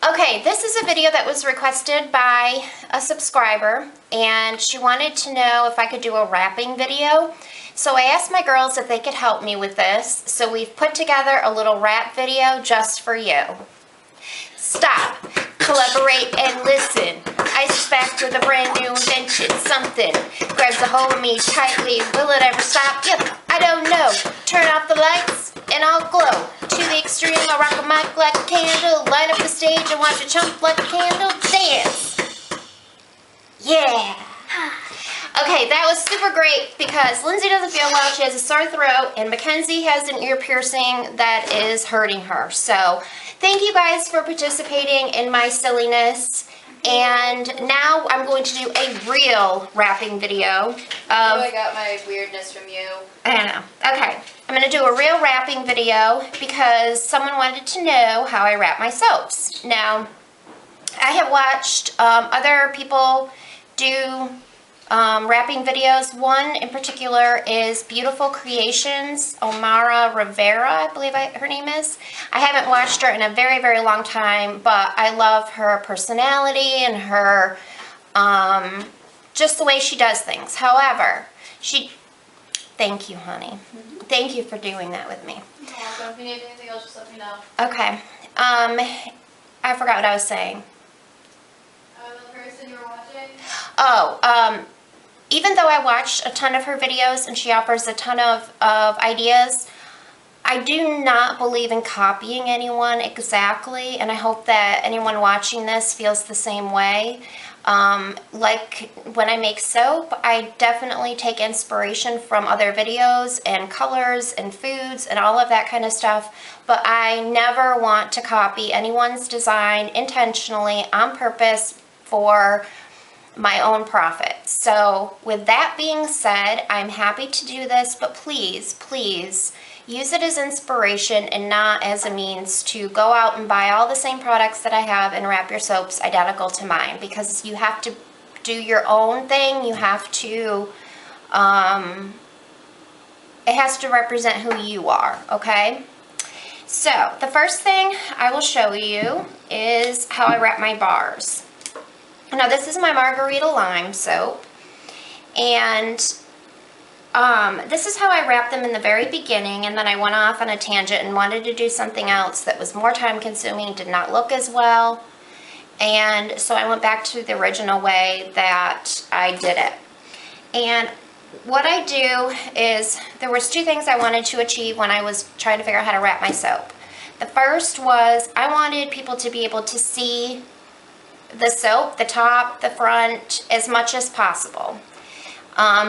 Okay, this is a video that was requested by a subscriber, and she wanted to know if I could do a wrapping video. So I asked my girls if they could help me with this. So we've put together a little wrap video just for you. Stop, collaborate, and listen. I suspect with a brand new invention, something grabs a hold of me tightly. Will it ever stop? Yep, I don't know. Turn off the lights and I'll glow. To the extreme, I rock a mic like a candle. Light up the stage and watch it chump like a candle. Dance. Yeah. Okay, that was super great because Lindsay doesn't feel well. She has a sore throat, and Mackenzie has an ear piercing that is hurting her. So thank you guys for participating in my silliness. And now I'm going to do a real wrapping video of... Oh, I got my weirdness from you. I know. Okay. I'm going to do a real wrapping video because someone wanted to know how I wrap my soaps. Now, I have watched other people do wrapping videos. One in particular is Beautiful Creations, Omara Rivera, I believe her name is. I haven't watched her in a very, very long time, but I love her personality and her, just the way she does things. However, thank you, honey. Thank you for doing that with me. If you need anything else, just let me know. Okay. I forgot what I was saying. The person you were watching? Oh, even though I watched a ton of her videos and she offers a ton of ideas, I do not believe in copying anyone exactly, and I hope that anyone watching this feels the same way. Like when I make soap, I definitely take inspiration from other videos and colors and foods and all of that kind of stuff, but I never want to copy anyone's design intentionally on purpose for my own profit. So with that being said, I'm happy to do this, but please, please use it as inspiration and not as a means to go out and buy all the same products that I have and wrap your soaps identical to mine, because you have to do your own thing. You have to, it has to represent who you are, okay? So the first thing I will show you is how I wrap my bars. Now this is my Margarita Lime soap, and this is how I wrapped them in the very beginning, and then I went off on a tangent and wanted to do something else that was more time consuming, did not look as well, and so I went back to the original way that I did it. And what I do is, there was two things I wanted to achieve when I was trying to figure out how to wrap my soap. The first was I wanted people to be able to see the soap, the top, the front, as much as possible.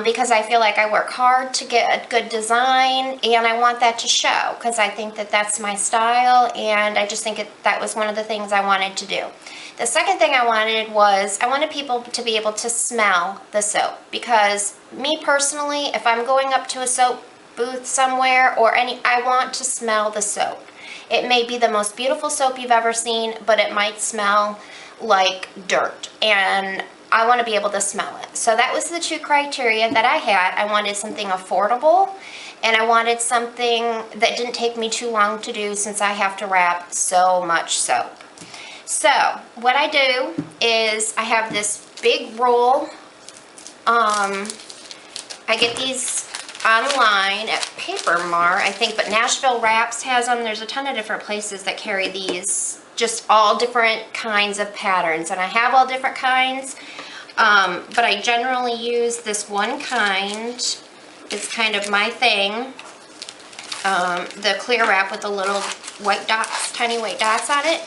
Because I feel like I work hard to get a good design, and I want that to show because I think that that's my style, and I just think that was one of the things I wanted to do. The second thing I wanted was I wanted people to be able to smell the soap, because me personally, if I'm going up to a soap booth somewhere or I want to smell the soap. It may be the most beautiful soap you've ever seen, but it might smell like dirt, and I want to be able to smell it. So that was the two criteria that I had. I wanted something affordable, and I wanted something that didn't take me too long to do since I have to wrap so much soap. So what I do is I have this big roll. I get these online at Paper Mart, I think, but Nashville Wraps has them. There's a ton of different places that carry these, just all different kinds of patterns, and I have all different kinds, but I generally use this one kind. It's kind of my thing, the clear wrap with the little white dots, tiny white dots on it,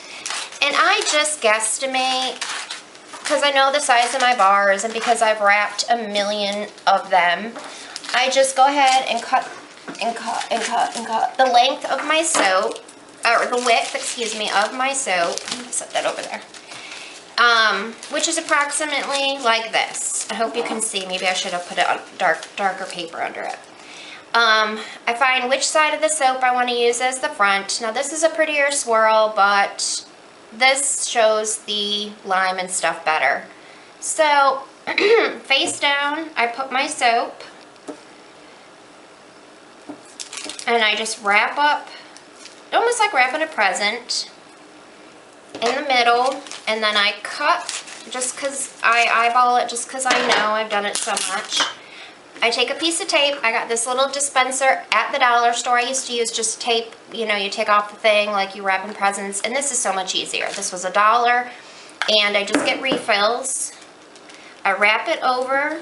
and I just guesstimate, because I know the size of my bars and because I've wrapped a million of them, I just go ahead and cut the length of my soap, or the width, excuse me, of my soap. Set that over there. Which is approximately like this. I hope you can see. Maybe I should have put it on darker paper under it. I find which side of the soap I want to use as the front. Now this is a prettier swirl, but this shows the lime and stuff better. So face down, I put my soap, and I just wrap up, almost like wrapping a present, in the middle, and then I cut, just because I eyeball it, just because I know I've done it so much. I take a piece of tape. I got this little dispenser at the dollar store. I used to use just tape, you know, you take off the thing like you wrap in presents, and this is so much easier. This was $1, and I just get refills. I wrap it over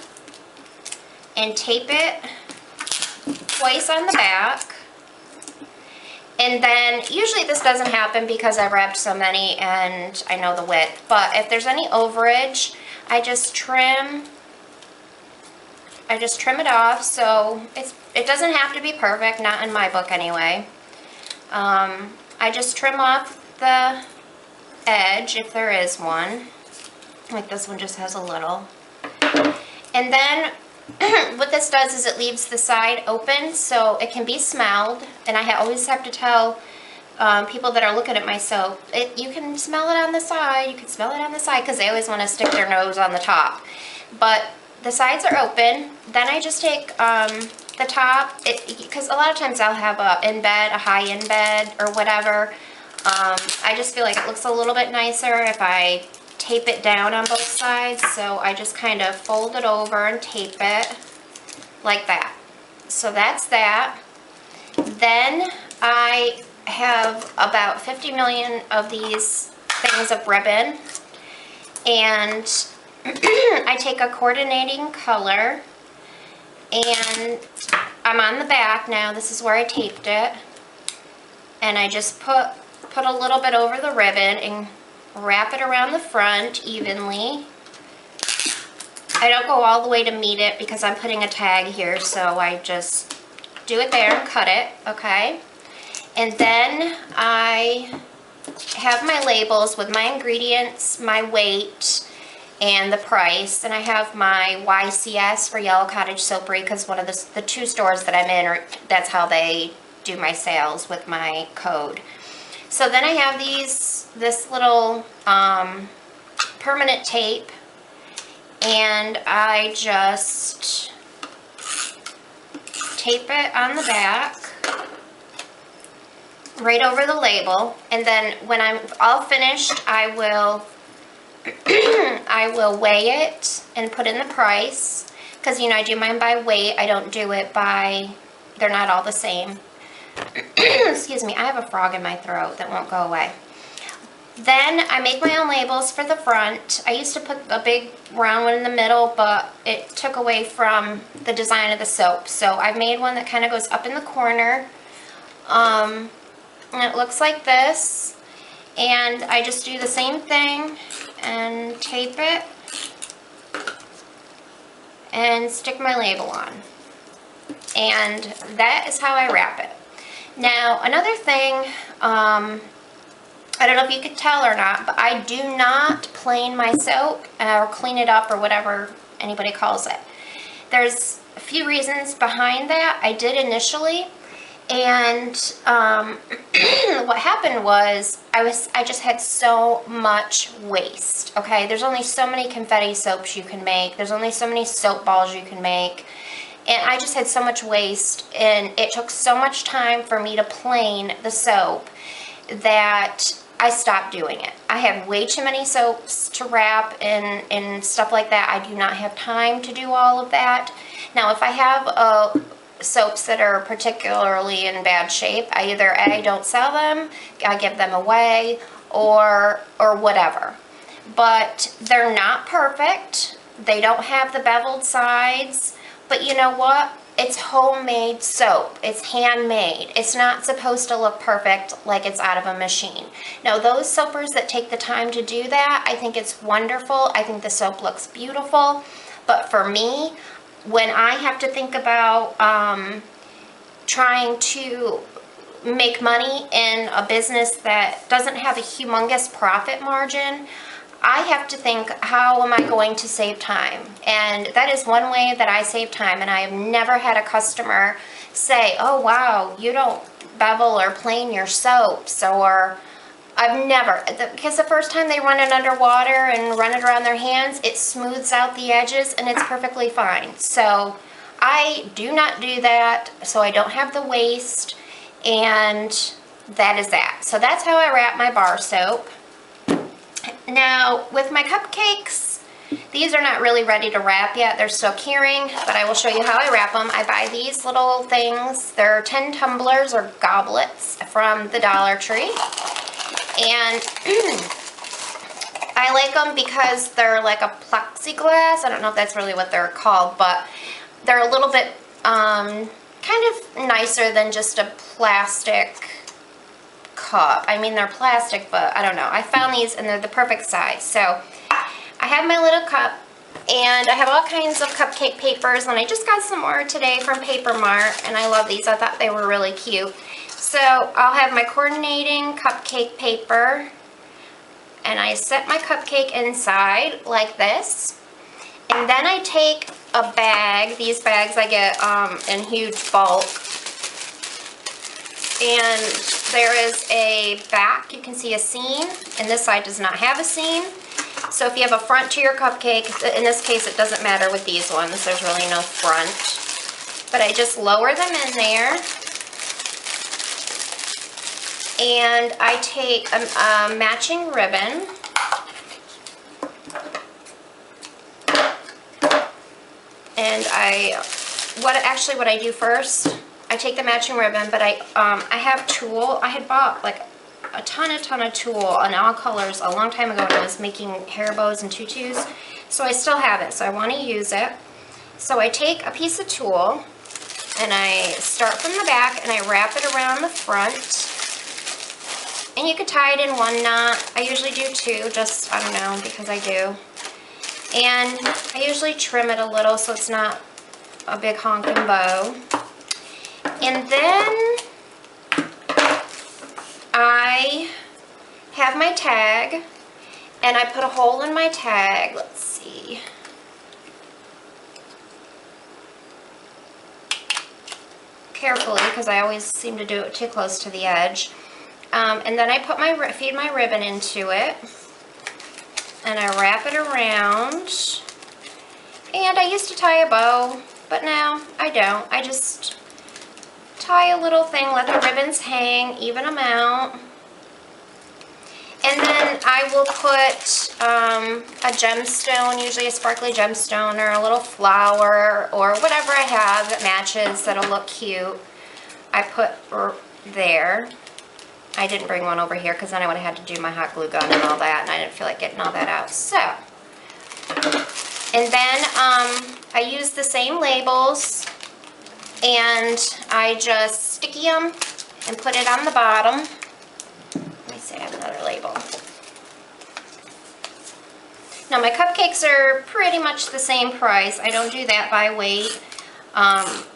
and tape it twice on the back. And then, usually this doesn't happen because I wrapped so many and I know the width, but if there's any overage, I just trim it off, so it doesn't have to be perfect, not in my book anyway. I just trim off the edge if there is one. Like this one just has a little. And then what this does is it leaves the side open so it can be smelled. And I always have to tell people that are looking at my soap, you can smell it on the side, you can smell it on the side, because they always want to stick their nose on the top. But the sides are open. Then I just take the top, because a lot of times I'll have a high in bed or whatever. I just feel like it looks a little bit nicer if I tape it down on both sides. So I just kind of fold it over and tape it like that. So that's that. Then I have about 50 million of these things of ribbon, and I take a coordinating color, and I'm on the back now. This is where I taped it, and I just put a little bit over the ribbon and wrap it around the front evenly. I don't go all the way to meet it because I'm putting a tag here, so I just do it there and cut it, okay? And then I have my labels with my ingredients, my weight, and the price. And I have my YCS for Yellow Cottage Soapery, because one of the two stores that I'm in, that's how they do my sales with my code. So then I have this little permanent tape, and I just tape it on the back right over the label. And then when I'm all finished, I will weigh it and put in the price, because you know I do mine by weight. I don't do it by, they're not all the same. Excuse me, I have a frog in my throat that won't go away. Then I make my own labels for the front. I used to put a big round one in the middle, but it took away from the design of the soap. So I've made one that kind of goes up in the corner. And it looks like this. And I just do the same thing and tape it and stick my label on. And that is how I wrap it. Now, another thing, I don't know if you could tell or not, but I do not plane my soap or clean it up or whatever anybody calls it. There's a few reasons behind that. I did initially, and what happened was I just had so much waste, okay? There's only so many confetti soaps you can make. There's only so many soap balls you can make. And I just had so much waste, and it took so much time for me to plane the soap that I stopped doing it. I have way too many soaps to wrap and stuff like that. I do not have time to do all of that. Now, if I have soaps that are particularly in bad shape, I either A, don't sell them, I give them away, or whatever. But they're not perfect. They don't have the beveled sides. But you know what? It's homemade soap. It's handmade. It's not supposed to look perfect like it's out of a machine. Now, those soapers that take the time to do that, I think it's wonderful. I think the soap looks beautiful. But for me, when I have to think about trying to make money in a business that doesn't have a humongous profit margin, I have to think, how am I going to save time? And that is one way that I save time. And I have never had a customer say, oh wow, you don't bevel or plane your soaps, or I've never, because the first time they run it underwater and run it around their hands, it smooths out the edges and it's perfectly fine. So I do not do that, so I don't have the waste, and that is that. So that's how I wrap my bar soap. Now, with my cupcakes, these are not really ready to wrap yet. They're still curing, but I will show you how I wrap them. I buy these little things. They're 10 tumblers or goblets from the Dollar Tree. And I like them because they're like a plexiglass. I don't know if that's really what they're called, but they're a little bit kind of nicer than just a plastic cup. I mean, they're plastic, but I don't know. I found these and they're the perfect size. So I have my little cup and I have all kinds of cupcake papers, and I just got some more today from Paper Mart, and I love these. I thought they were really cute. So I'll have my coordinating cupcake paper, and I set my cupcake inside like this. And then I take a bag. These bags I get in huge bulk. And there is a back. You can see a seam, and this side does not have a seam. So if you have a front to your cupcake, in this case it doesn't matter with these ones, there's really no front. But I just lower them in there. And I take a matching ribbon. And what I do first, I take the matching ribbon, but I have tulle. I had bought like a ton of tulle in all colors a long time ago when I was making hair bows and tutus. So I still have it, so I want to use it. So I take a piece of tulle and I start from the back and I wrap it around the front. And you could tie it in one knot. I usually do two, just, I don't know, because I do. And I usually trim it a little so it's not a big honking bow. And then I have my tag, and I put a hole in my tag. Let's see. Carefully, because I always seem to do it too close to the edge. And then I put feed my ribbon into it, and I wrap it around. And I used to tie a bow, but now I don't. I just tie a little thing, let the ribbons hang, even amount. And then I will put a gemstone, usually a sparkly gemstone, or a little flower, or whatever I have that matches that'll look cute. I put there. I didn't bring one over here because then I would have had to do my hot glue gun and all that, and I didn't feel like getting all that out. So, and then I use the same labels, and I just sticky them and put it on the bottom. Let me see, I have another label. Now my cupcakes are pretty much the same price. I don't do that by weight.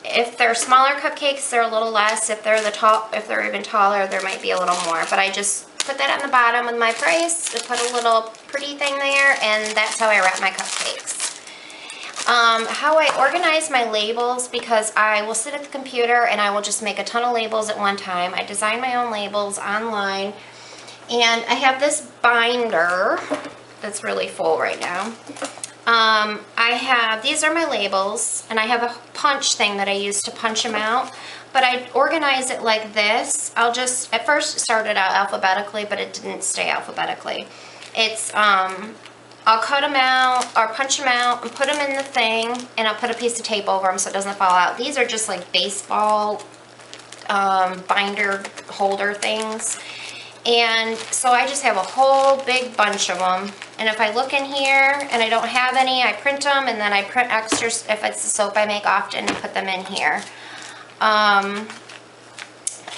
If they're smaller cupcakes, they're a little less. If they're even taller, there might be a little more. But I just put that on the bottom with my price, to put a little pretty thing there, and that's how I wrap my cupcakes. How I organize my labels, because I will sit at the computer and I will just make a ton of labels at one time. I design my own labels online, and I have this binder that's really full right now. These are my labels, and I have a punch thing that I use to punch them out, but I organize it like this. At first it started out alphabetically, but it didn't stay alphabetically. It's, I'll cut them out, or punch them out, and put them in the thing, and I'll put a piece of tape over them so it doesn't fall out. These are just like baseball binder holder things. And so I just have a whole big bunch of them. And if I look in here and I don't have any, I print them, and then I print extras if it's the soap I make often, and put them in here.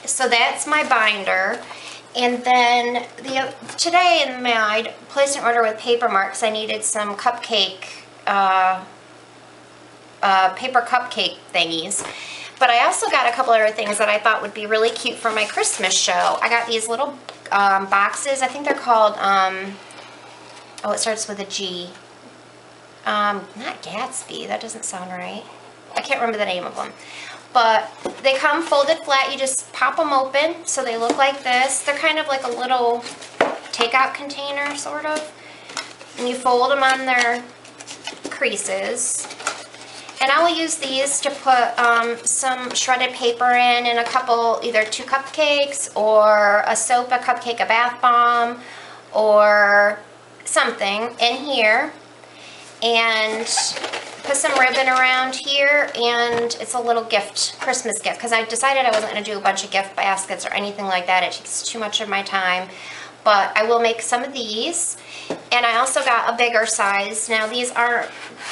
So that's my binder. And then today in the mail, I placed an order with Paper Mart because I needed some cupcake, paper cupcake thingies. But I also got a couple other things that I thought would be really cute for my Christmas show. I got these little boxes. I think they're called, oh, it starts with a G. Not Gatsby. That doesn't sound right. I can't remember the name of them. But they come folded flat. You just pop them open so they look like this. They're kind of like a little takeout container, sort of. And you fold them on their creases. And I will use these to put some shredded paper in, and a couple, either 2 cupcakes, or a soap, a cupcake, a bath bomb, or something in here and put some ribbon around here, and it's a little gift, Christmas gift, because I decided I wasn't going to do a bunch of gift baskets or anything like that. It takes too much of my time, but I will make some of these. And I also got a bigger size. Now these aren't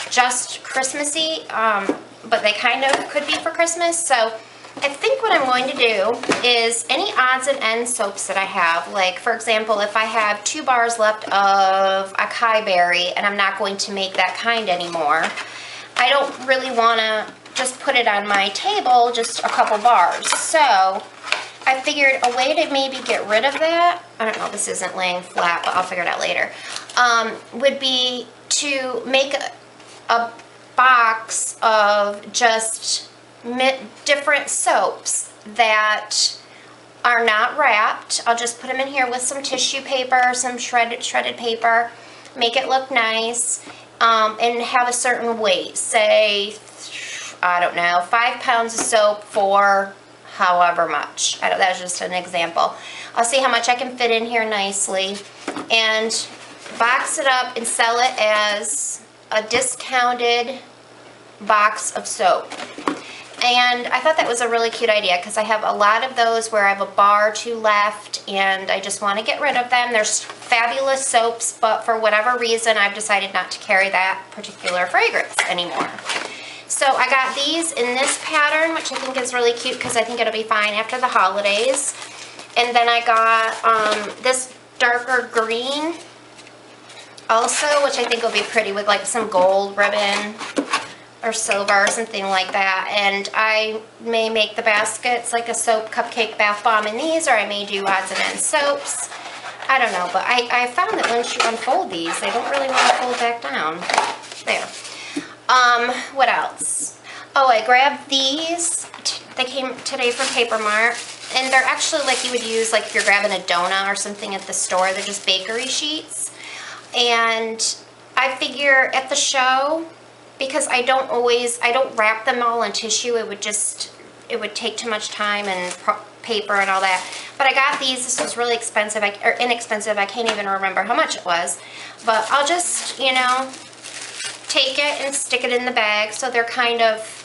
just Christmassy, but they kind of could be for Christmas. So I think what I'm going to do is any odds and ends soaps that I have, like for example, if I have 2 bars left of acai berry and I'm not going to make that kind anymore, I don't really want to just put it on my table, just a couple bars. So I figured a way to maybe get rid of that, I don't know, this isn't laying flat, but I'll figure it out later, would be to make a box of just different soaps that are not wrapped. I'll just put them in here with some tissue paper, some shredded paper, make it look nice, and have a certain weight. Say, I don't know, 5 pounds of soap for however much. That's just an example. I'll see how much I can fit in here nicely and box it up and sell it as a discounted box of soap. And I thought that was a really cute idea because I have a lot of those where I have a bar or 2 left and I just want to get rid of them. There's fabulous soaps, but for whatever reason I've decided not to carry that particular fragrance anymore. So I got these in this pattern, which I think is really cute because I think it'll be fine after the holidays. And then I got this darker green also, which I think will be pretty with like some gold ribbon or silver or something like that. And I may make the baskets like a soap cupcake bath bomb in these, or I may do odds and ends soaps. I don't know, but I found that once you unfold these, they don't really want to fold back down. There. What else? Oh, I grabbed these. They came today from Paper Mart, and they're actually like you would use like if you're grabbing a donut or something at the store. They're just bakery sheets. And I figure at the show, because I don't wrap them all in tissue, it would take too much time and paper and all that. But I got these. This was really expensive, or inexpensive. I can't even remember how much it was. But I'll just, you know, take it and stick it in the bag, so they're kind of,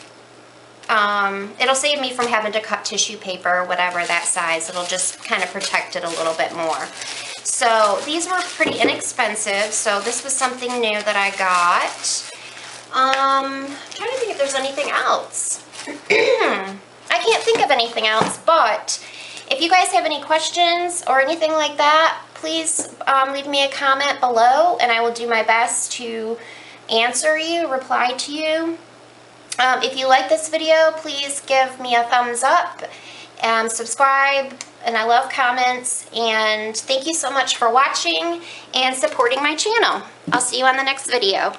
it'll save me from having to cut tissue paper or whatever that size. It'll just kind of protect it a little bit more. So these were pretty inexpensive, so this was something new that I got. I'm trying to think if there's anything else. I can't think of anything else, but if you guys have any questions or anything like that, please leave me a comment below and I will do my best to answer you, reply to you. If you like this video, please give me a thumbs up and subscribe, and I love comments, and thank you so much for watching and supporting my channel. I'll see you on the next video.